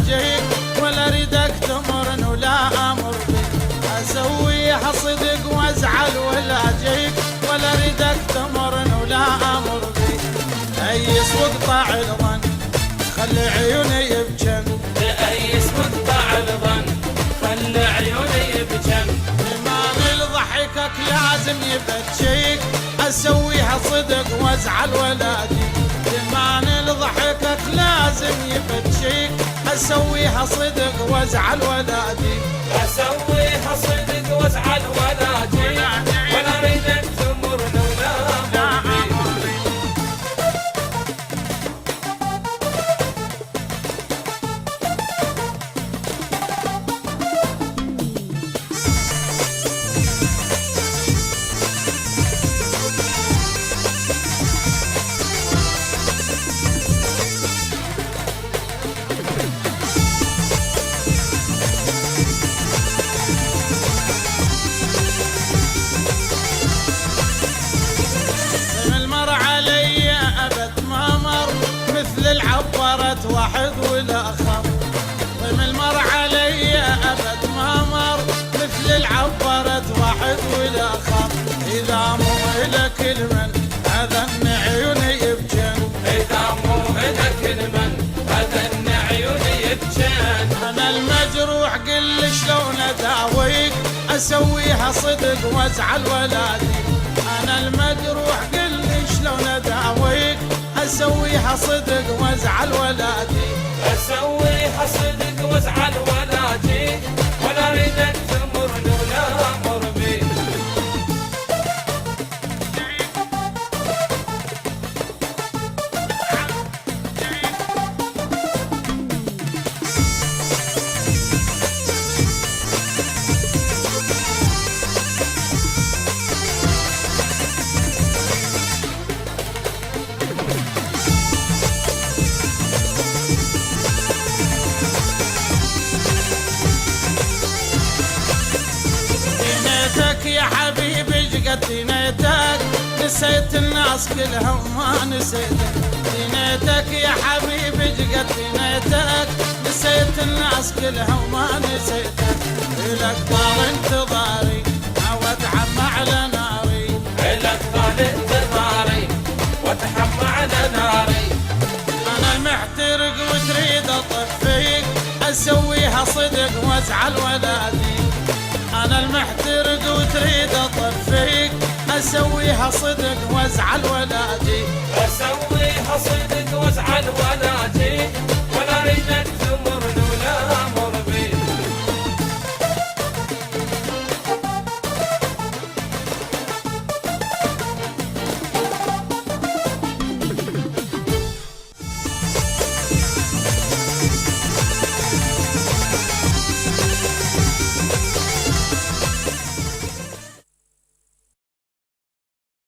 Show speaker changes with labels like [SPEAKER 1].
[SPEAKER 1] اجيك ولا اريدك تمرن ولا امر بيك. اسويها صدق وازعل ولا اجيك ولا اريدك تمرن ولا امر بيك. ايس واقطع الظن خلي عيوني يبجن.
[SPEAKER 2] تأيس واقطع الظن خلي عيوني يبجن.
[SPEAKER 1] إيمان لضحكك لازم يبتشيك. اسويها صدق وازعل ولا اجيك. إيمان لضحكك لازم يبتشيك. اسويها صدق وازعل ولا اجيك.
[SPEAKER 2] اسويها صدق وازعل ولا اجيك ولا اريدك تمرن ولا امر بيك.
[SPEAKER 1] العبرت واحد والاخر. ضم المر علي ابد ما مر مثل العبرت واحد والاخر. اذا مو الك المن اذن عيوني يبجن.
[SPEAKER 2] اذا مو الك المن اذن عيوني يبجن.
[SPEAKER 1] انا المجروح قل شلون اداويك. اسويها صدق وازعل ولا اجيك. انا المجروح قل شلون اداويك. اسويها صدق وازعل ولا اجيك.
[SPEAKER 2] اسويها صدق وازعل ولا اجيك ولا اريدك تمرن ولا امر بيك.
[SPEAKER 1] يا حبيبي شقد دينيتك. نسيت الناس كلهم ما نسيتك. دينيتك يا حبيبي شقد دينيتك. نسيت الناس كلهم ما نسيتك. إلك طال انتظاري واتحمى على ناري.
[SPEAKER 2] إلك طال انتظاري واتحمى على ناري.
[SPEAKER 1] أنا المحترق وتريد أطفيك. أسويها صدق وازعل ولا أجيك. أنا المحترق وتريد أطفيك. أسويها صدق وازعل ولا أجيك.
[SPEAKER 2] أسويها صدق وازعل ولا